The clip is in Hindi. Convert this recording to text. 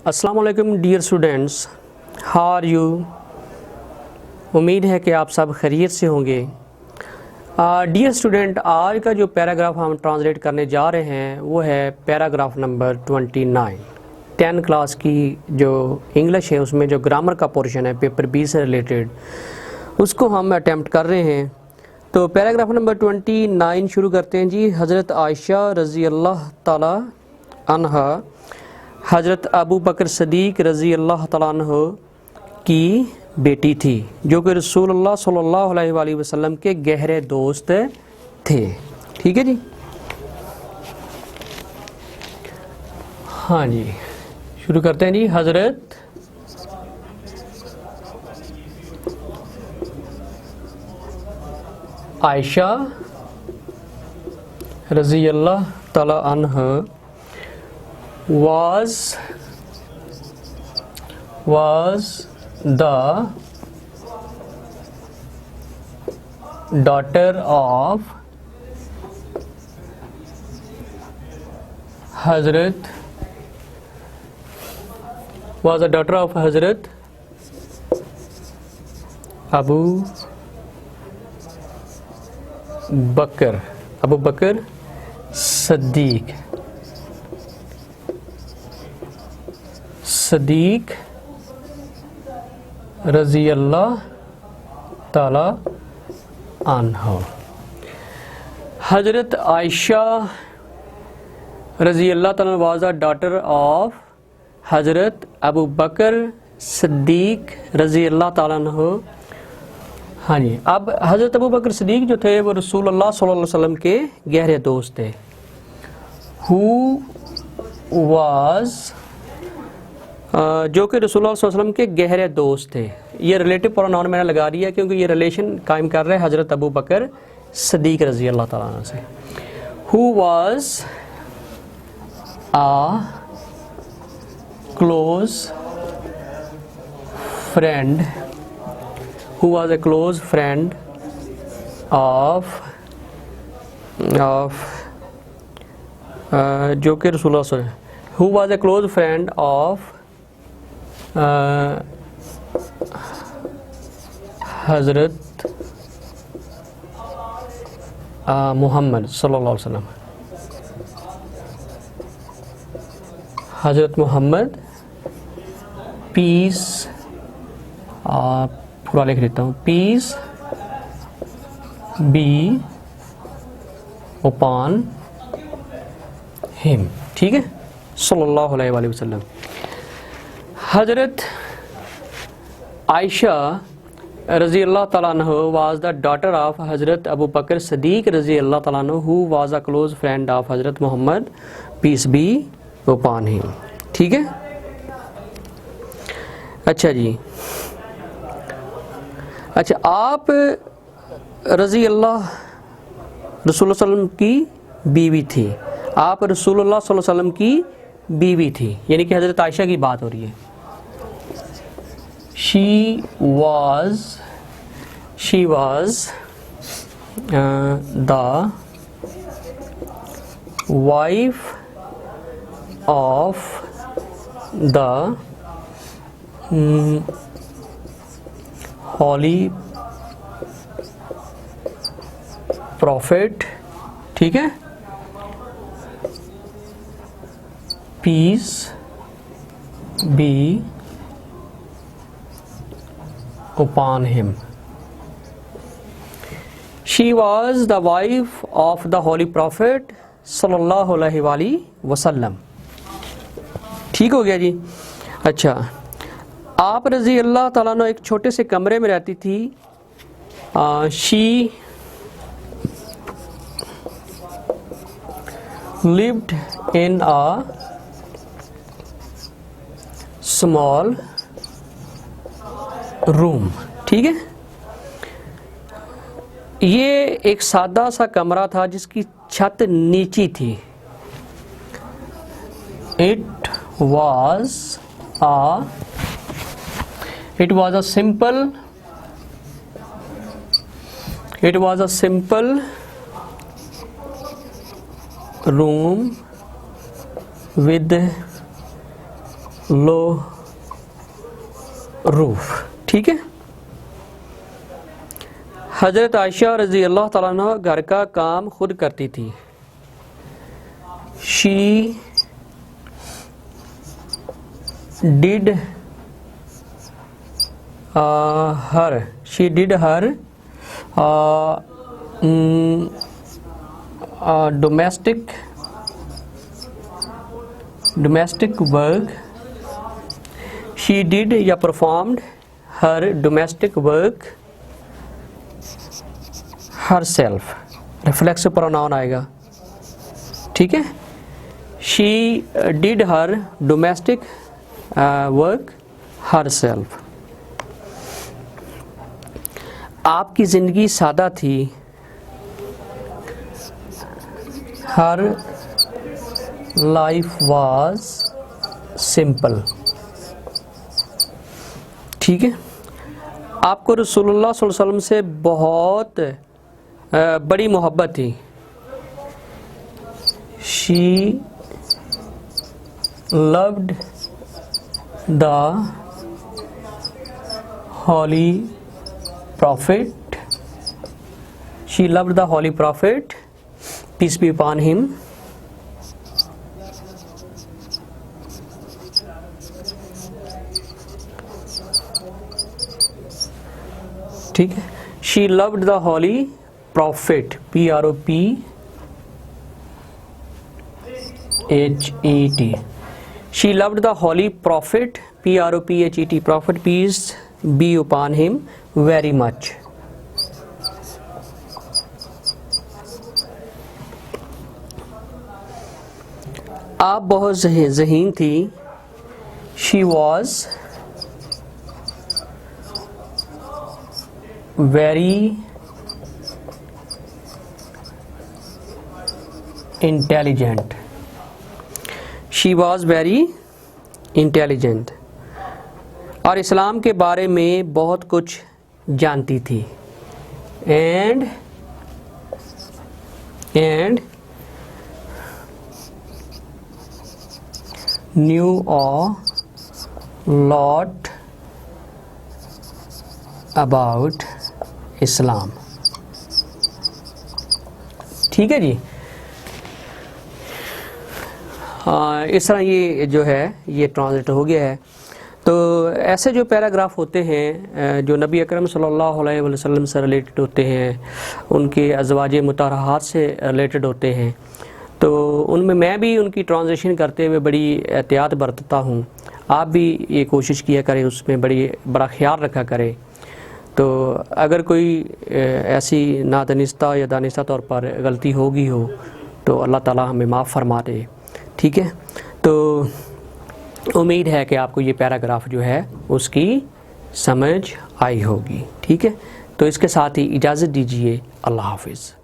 अस्सलाम वालेकुम dear students, how are you. उम्मीद है कि आप सब खैरियत से होंगे। डियर स्टूडेंट, आज का जो पैराग्राफ हम ट्रांसलेट करने जा रहे हैं वो है पैराग्राफ नंबर 29। 10 क्लास की जो इंग्लिश है उसमें जो ग्रामर का पोर्शन है पेपर बी से रिलेटेड, उसको हम अटैम्प्ट कर रहे हैं। तो पैराग्राफ नंबर 29 शुरू करते हैं जी। हज़रत आयशा रज़ी अल्लाह ताला अन्हा हज़रत अबू बकर सदीक रज़ी अल्लाह तआला अन्हु की बेटी थी, जो कि रसूलुल्लाह सल्लल्लाहु अलैहि वसल्लम के गहरे दोस्त थे। ठीक है जी। हाँ जी, शुरू करते हैं जी। हज़रत आयशा रज़ी अल्लाह तआला अन्हा was the daughter of Hazrat Abu Bakr Sadiq रज़ी अल्लाह ताला अन्हा। हज़रत आयशा रज़ी अल्लाह ताला वाज द डॉटर ऑफ हज़रत अबू बकर सदीक रज़ी अल्लाह ताला अन्हु। हाँ जी, अब हज़रत अबू बकर सदीक जो थे वो रसूलुल्लाह सल्लल्लाहु अलैहि वसल्लम के गहरे दोस्त थे। हु वाज जो कि रसूलुल्लाह सल्लल्लाहु अलैहि वसल्लम के गहरे दोस्त थे। ये रिलेटिव प्रोनाउन मैंने लगा दिया क्योंकि ये रिलेशन कायम कर रहे हैं हज़रत अबू बकर सदीक रज़ी अल्लाह ताला अन्हु से। Who was a close friend of जो कि रसूलुल्लाह से who was a close friend of हज़रत मोहम्मद सल्लल्लाहु अलैहि वसल्लम। हज़रत मोहम्मद पीस, पूरा लिख देता हूँ, पीस बी upon him। ठीक है, सल्लल्लाहु अलैहि वसल्लम। हज़रत आयशा रज़ी अल्लाह ताला अन्हु वाज द डॉटर ऑफ हज़रत अबू बकर सदीक रज़ी अल्लाह ताला अन्हु, who was a close friend of Hazrat Muhammad peace be upon him। ठीक है, अच्छा जी। अच्छा, आप रज़ी अल्लाह रसूलुल्लाह सल्लल्लाहु अलैहि वसल्लम की बीवी थी, आप रसूलुल्लाह सल्लल्लाहु अलैहि वसल्लम की बीवी थी, यानी कि हज़रत आयशा की बात हो रही है। She was the wife of the holy prophet. ठीक है, peace be upon him। She was the wife of the holy prophet सल्लल्लाहु अलैहि वसल्लम। ठीक हो गया जी। अच्छा, आप रज़ी अल्लाह ताला अन्हा एक छोटे से कमरे में रहती थी। She lived in a small room। ठीक है, ये एक सादा सा कमरा था जिसकी छत नीची थी। It was a simple room with low roof. ठीक है। हज़रत आयशा रज़ी अल्लाह ताला अन्हा घर का काम खुद करती थी। She did her domestic work. She did या performed her domestic work herself, reflexive pronoun आएगा। ठीक है। She did her domestic work herself. आपकी ज़िंदगी सादा थी। Her life was simple. ठीक है। आपको रसूलुल्लाह सल्लल्लाहु अलैहि वसल्लम से बहुत बड़ी मोहब्बत थी। She loved the holy prophet. She loved the holy prophet, peace be upon him. ठीक है। She loved the holy prophet, PROPHET। She loved the holy prophet, PROPHET, prophet peace be upon him, very much. आप बहुत ज़हीन थी। She was very intelligent. She was very intelligent. और इस्लाम के बारे में बहुत कुछ जानती थी। And knew a lot about Islam. ठीक है जी। इस तरह ये जो है ये ट्रांसलेट हो गया है। तो ऐसे जो पैराग्राफ होते हैं जो नबी अकरम सल्लल्लाहु अलैहि वसल्लम से रिलेटेड होते हैं, उनके अज़वाज मुतहहारात से रिलेटेड होते हैं, तो उनमें मैं भी उनकी ट्रांसलेशन करते हुए बड़ी एहतियात बरतता हूँ। आप भी ये कोशिश किया करें, उसमें बड़ा ख्याल रखा करें। तो अगर कोई ऐसी नादानिस्ता या दानिस्ता तौर पर गलती होगी हो तो अल्लाह ताला हमें माफ़ फरमा दे। ठीक है। तो उम्मीद है कि आपको ये पैराग्राफ जो है उसकी समझ आई होगी। ठीक है। तो इसके साथ ही इजाज़त दीजिए। अल्लाह हाफिज़।